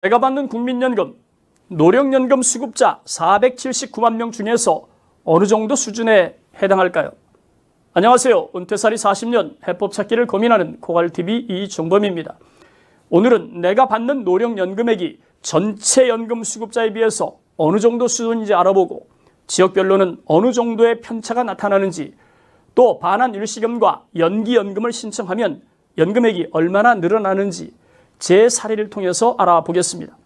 내가 받는 국민연금, 노령연금 수급자 479만 명 중에서 어느 정도 수준에 해당할까요? 안녕하세요. 은퇴살이 40년 해법 찾기를 고민하는 고갈TV 이종범입니다. 오늘은 내가 받는 노령연금액이 전체 연금 수급자에 비해서 어느 정도 수준인지 알아보고 지역별로는 어느 정도의 편차가 나타나는지, 또 반환 일시금과 연기연금을 신청하면 연금액이 얼마나 늘어나는지 제 사례를 통해서 알아보겠습니다.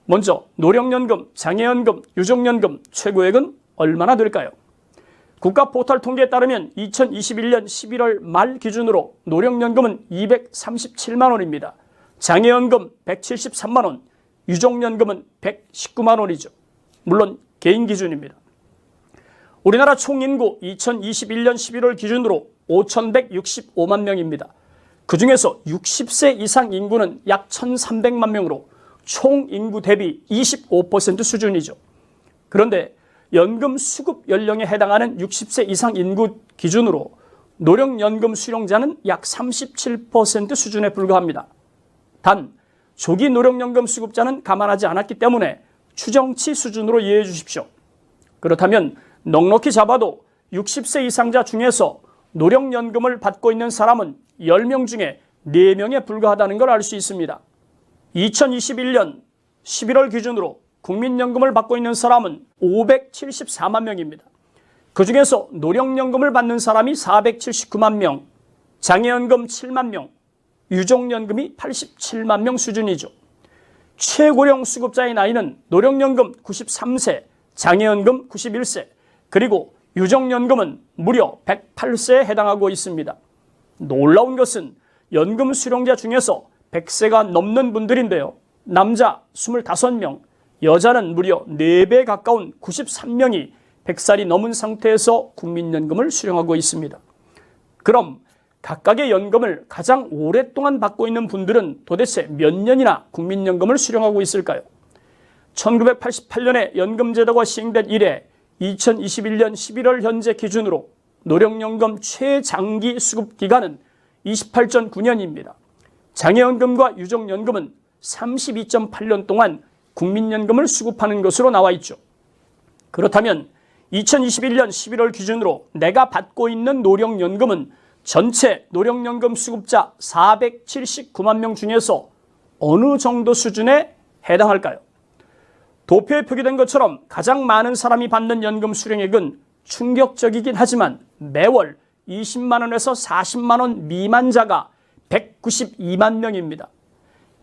먼저 노령연금, 장애연금, 유족연금 최고액은 얼마나 될까요? 국가 포털 통계에 따르면 2021년 11월 말 기준으로 노령연금은 237만 원입니다. 장애연금 173만 원, 유족연금은 119만 원이죠. 물론 개인 기준입니다. 우리나라 총인구 2021년 11월 기준으로 5,165만 명입니다. 그 중에서 60세 이상 인구는 약 1,300만 명으로 총 인구 대비 25% 수준이죠. 그런데 연금 수급 연령에 해당하는 60세 이상 인구 기준으로 노령연금 수령자는 약 37% 수준에 불과합니다. 단 조기 노령연금 수급자는 감안하지 않았기 때문에 추정치 수준으로 이해해 주십시오. 그렇다면 넉넉히 잡아도 60세 이상자 중에서 노령연금을 받고 있는 사람은 10명 중에 4명에 불과하다는 걸 알 수 있습니다. 2021년 11월 기준으로 국민연금을 받고 있는 사람은 574만 명입니다. 그 중에서 노령연금을 받는 사람이 479만 명, 장애연금 7만 명, 유족연금이 87만 명 수준이죠. 최고령 수급자의 나이는 노령연금 93세, 장애연금 91세, 그리고 유족연금은 무려 108세에 해당하고 있습니다. 놀라운 것은 연금 수령자 중에서 100세가 넘는 분들인데요. 남자 25명, 여자는 무려 4배 가까운 93명이 100살이 넘은 상태에서 국민연금을 수령하고 있습니다. 그럼 각각의 연금을 가장 오랫동안 받고 있는 분들은 도대체 몇 년이나 국민연금을 수령하고 있을까요? 1988년에 연금제도가 시행된 이래 2021년 11월 현재 기준으로 노령연금 최장기 수급 기간은 28.9년입니다. 장애연금과 유족연금은 32.8년 동안 국민연금을 수급하는 것으로 나와 있죠. 그렇다면 2021년 11월 기준으로 내가 받고 있는 노령연금은 전체 노령연금 수급자 479만 명 중에서 어느 정도 수준에 해당할까요? 도표에 표기된 것처럼 가장 많은 사람이 받는 연금 수령액은 충격적이긴 하지만 매월 20만 원에서 40만 원 미만자가 192만 명입니다.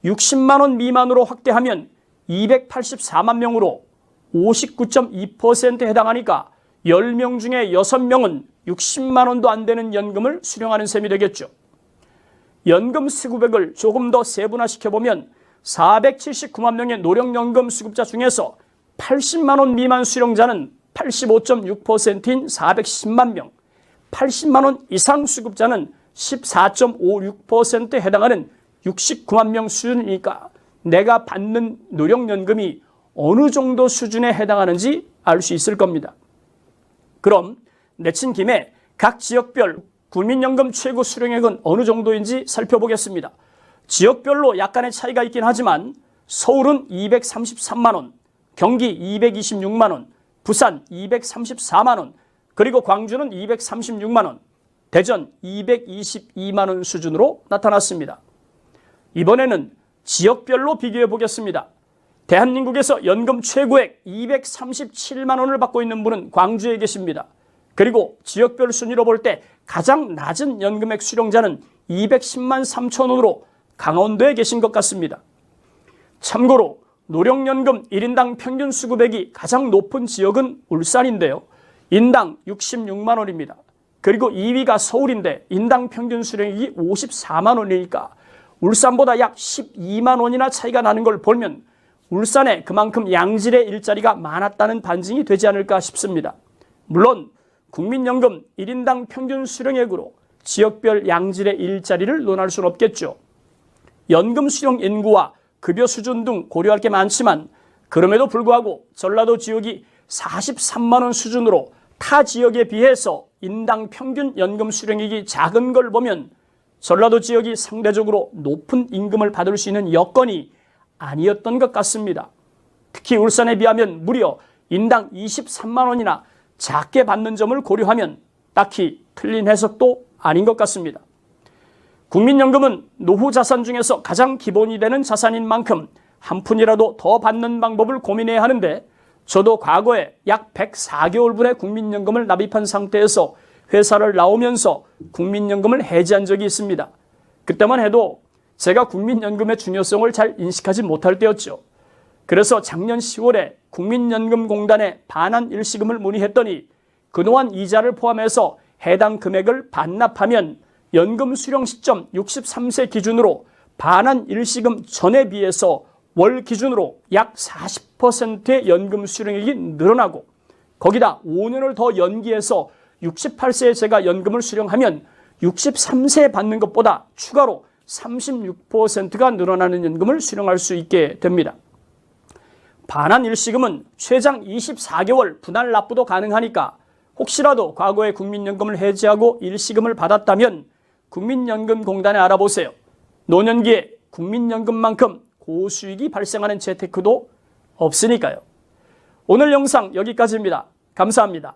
60만 원 미만으로 확대하면 284만 명으로 59.2%에 해당하니까 10명 중에 6명은 60만 원도 안 되는 연금을 수령하는 셈이 되겠죠. 연금 수급액을 조금 더 세분화시켜보면 479만 명의 노령연금 수급자 중에서 80만 원 미만 수령자는 85.6%인 410만 명, 80만 원 이상 수급자는 14.56%에 해당하는 69만 명 수준이니까 내가 받는 노령연금이 어느 정도 수준에 해당하는지 알 수 있을 겁니다. 그럼 내친 김에 각 지역별 국민연금 최고 수령액은 어느 정도인지 살펴보겠습니다. 지역별로 약간의 차이가 있긴 하지만 서울은 233만 원, 경기 226만 원, 부산 234만 원, 그리고 광주는 236만 원, 대전 222만 원 수준으로 나타났습니다. 이번에는 지역별로 비교해 보겠습니다. 대한민국에서 연금 최고액 237만 원을 받고 있는 분은 광주에 계십니다. 그리고 지역별 순위로 볼 때 가장 낮은 연금액 수령자는 210만 3천 원으로 강원도에 계신 것 같습니다. 참고로 노령연금 1인당 평균 수급액이 가장 높은 지역은 울산인데요. 인당 66만 원입니다. 그리고 2위가 서울인데 인당 평균 수령액이 54만 원이니까 울산보다 약 12만 원이나 차이가 나는 걸 보면 울산에 그만큼 양질의 일자리가 많았다는 반증이 되지 않을까 싶습니다. 물론 국민연금 1인당 평균 수령액으로 지역별 양질의 일자리를 논할 수는 없겠죠. 연금 수령 인구와 급여 수준 등 고려할 게 많지만 그럼에도 불구하고 전라도 지역이 43만 원 수준으로 타 지역에 비해서 인당 평균 연금 수령액이 작은 걸 보면 전라도 지역이 상대적으로 높은 임금을 받을 수 있는 여건이 아니었던 것 같습니다. 특히 울산에 비하면 무려 인당 23만 원이나 작게 받는 점을 고려하면 딱히 틀린 해석도 아닌 것 같습니다. 국민연금은 노후 자산 중에서 가장 기본이 되는 자산인 만큼 한 푼이라도 더 받는 방법을 고민해야 하는데, 저도 과거에 약 104개월분의 국민연금을 납입한 상태에서 회사를 나오면서 국민연금을 해지한 적이 있습니다. 그때만 해도 제가 국민연금의 중요성을 잘 인식하지 못할 때였죠. 그래서 작년 10월에 국민연금공단에 반환 일시금을 문의했더니 그동안 이자를 포함해서 해당 금액을 반납하면 연금 수령 시점 63세 기준으로 반환 일시금 전에 비해서 월 기준으로 약 40%의 연금 수령액이 늘어나고, 거기다 5년을 더 연기해서 68세에 제가 연금을 수령하면 63세에 받는 것보다 추가로 36%가 늘어나는 연금을 수령할 수 있게 됩니다. 반환 일시금은 최장 24개월 분할 납부도 가능하니까 혹시라도 과거에 국민연금을 해지하고 일시금을 받았다면 국민연금공단에 알아보세요. 노년기에 국민연금만큼 고수익이 발생하는 재테크도 없으니까요. 오늘 영상 여기까지입니다. 감사합니다.